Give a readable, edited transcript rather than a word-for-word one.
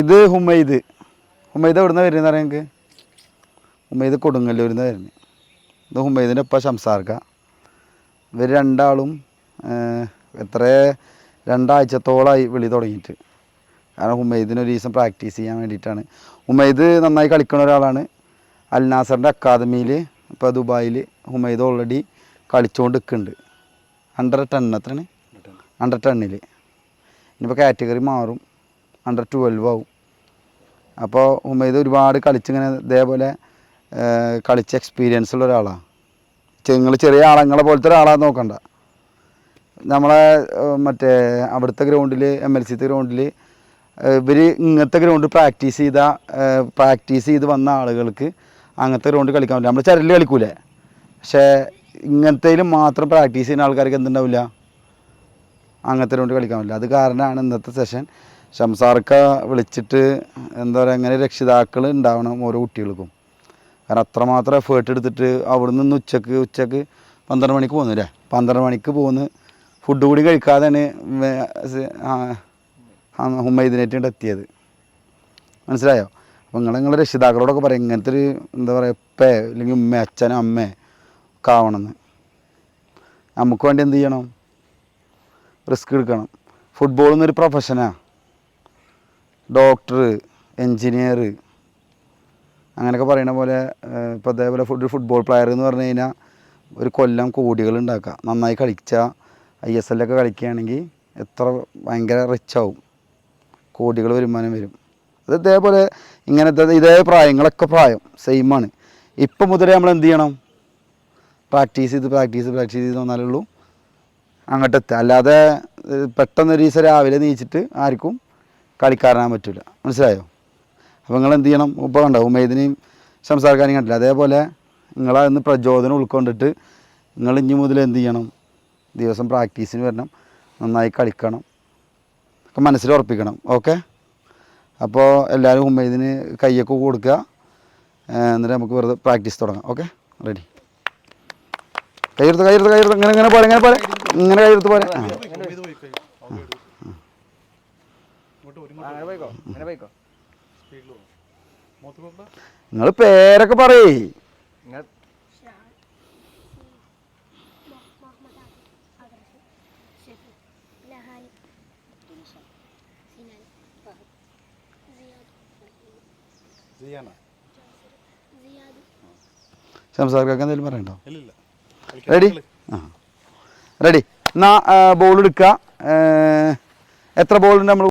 ഇത് ഹുമൈദ് എവിടുന്ന വരുന്നത് അറിയാം നിങ്ങൾക്ക്? ഹുമൈദ് കൊടുങ്ങല്ലൂരിൽ നിന്ന് വരുന്നത്. ഇത് ഹുമൈദിൻ്റെ ഒപ്പം ഷംസാർക്ക. ഇവർ രണ്ടാളും എത്ര 2 ആഴ്ചത്തോളമായി വിളി തുടങ്ങിയിട്ട്. കാരണം ഹുമൈദിനൊരു ദിവസം പ്രാക്ടീസ് ചെയ്യാൻ വേണ്ടിയിട്ടാണ്. ഹുമൈദ് നന്നായി കളിക്കുന്ന ഒരാളാണ്. അൽ നാസറിൻ്റെ അക്കാദമിയിൽ ഇപ്പോൾ ദുബായിൽ ഹുമൈദ് ഓൾറെഡി കളിച്ചുകൊണ്ട് നിൽക്കുന്നുണ്ട്. അണ്ടർ 10 എത്രയാണ്? അണ്ടർ 10. ഇനിയിപ്പോൾ കാറ്റഗറി മാറും, അണ്ടർ 12 ആവും. അപ്പോൾ ഹുമൈദ് ഒരുപാട് കളിച്ചിങ്ങനെ ഇതേപോലെ കളിച്ച് എക്സ്പീരിയൻസ് ഉള്ള ഒരാളാണ്. നിങ്ങൾ ചെറിയ ആളങ്ങളെ പോലത്തെ ഒരാളാന്ന് നോക്കണ്ട. നമ്മളെ മറ്റേ അവിടുത്തെ ഗ്രൗണ്ടിൽ MLC ഗ്രൗണ്ടിൽ ഇവർ ഇങ്ങനത്തെ ഗ്രൗണ്ട് പ്രാക്ടീസ് ചെയ്ത് വന്ന ആളുകൾക്ക് അങ്ങനത്തെ ഗ്രൗണ്ട് കളിക്കാൻ പറ്റില്ല. നമ്മൾ ചരലിൽ കളിക്കൂലേ, പക്ഷേ ഇങ്ങനത്തേലും മാത്രം പ്രാക്ടീസ് ചെയ്യുന്ന ആൾക്കാർക്ക് എന്തുണ്ടാവില്ല, അങ്ങനത്തെ ഗ്രൗണ്ട് കളിക്കാൻ പറ്റില്ല. അത് കാരണമാണ് ഇന്നത്തെ സെഷൻ ഷംസാർക്ക വിളിച്ചിട്ട് എന്താ പറയുക, അങ്ങനെ രക്ഷിതാക്കൾ ഉണ്ടാവണം ഓരോ കുട്ടികൾക്കും. കാരണം അത്രമാത്രം എഫേർട്ട് എടുത്തിട്ട് അവിടെ നിന്ന് ഉച്ചക്ക് 12 മണിക്ക് പോകുന്നില്ലേ, 12 മണിക്ക് പോകുന്നു ഫുഡ് കൂടി കഴിക്കാതെയാണ് ഹുമൈദിനായിട്ട് എത്തിയത്. മനസ്സിലായോ? അപ്പോൾ നിങ്ങളെ രക്ഷിതാക്കളോടൊക്കെ പറയും ഇങ്ങനത്തെ ഒരു എന്താ പറയുക ഉപ്പേ അല്ലെങ്കിൽ ഉമ്മ അച്ഛനോ അമ്മേ ഒക്കെ ആവണമെന്ന്. നമുക്ക് വേണ്ടി എന്ത് ചെയ്യണം? റിസ്ക് എടുക്കണം. ഫുട്ബോൾ എന്നൊരു പ്രൊഫഷനാണ്. ഡോക്ടർ, എൻജിനീയർ അങ്ങനെയൊക്കെ പറയുന്ന പോലെ ഇപ്പോൾ അതേപോലെ ഫുട്ബോൾ പ്ലെയർ എന്ന് പറഞ്ഞു കഴിഞ്ഞാൽ ഒരു കൊല്ലം കോടികൾ ഉണ്ടാക്കുക. നന്നായി കളിച്ചാൽ ISL ഒക്കെ കളിക്കുകയാണെങ്കിൽ എത്ര ഭയങ്കര റിച്ചാവും, കോടികൾ വരുമാനം വരും. അത് ഇതേപോലെ ഇങ്ങനത്തെ ഇതേ പ്രായങ്ങളൊക്കെ സെയിമാണ്. ഇപ്പം മുതലേ നമ്മൾ എന്ത് ചെയ്യണം? പ്രാക്ടീസ് ചെയ്ത് വന്നാലുള്ളൂ അങ്ങോട്ട് എത്തുക. അല്ലാതെ പെട്ടെന്നൊരു ദിവസം രാവിലെ നീച്ചിട്ട് ആർക്കും കളിക്കാറാൻ പറ്റില്ല. മനസ്സിലായോ? അപ്പോൾ നിങ്ങൾ എന്ത് ചെയ്യണം? ഇപ്പോൾ കണ്ടോ ഹുമൈദിനെയും ഷംസാർക്കാനെയും കണ്ടില്ല. അതേപോലെ നിങ്ങളതിന്ന് പ്രചോദനം ഉൾക്കൊണ്ടിട്ട് നിങ്ങൾ ഇനി മുതൽ എന്ത് ചെയ്യണം? ദിവസം പ്രാക്ടീസിന് വരണം, നന്നായി കളിക്കണം, ഒക്കെ മനസ്സിൽ ഉറപ്പിക്കണം. ഓക്കെ? അപ്പോൾ എല്ലാവരും ഹുമൈദിന് കയ്യൊക്കെ കൊടുക്കുക. എന്നിട്ട് നമുക്ക് വെറുതെ പ്രാക്ടീസ് തുടങ്ങാം. ഓക്കെ? റെഡി? കയ്യെടുത്ത് ഇങ്ങനെ പോലെ കയ്യെടുത്ത് പോലെ. നിങ്ങൾ പേരൊക്കെ പറയേ. ഷംസാർക്കൊക്കെ എന്തെങ്കിലും പറയണ്ടോ? റെഡി? റെഡി. എന്നാൽ ബോൾ എടുക്കുക. എത്ര ബോളുണ്ട് നമ്മൾ?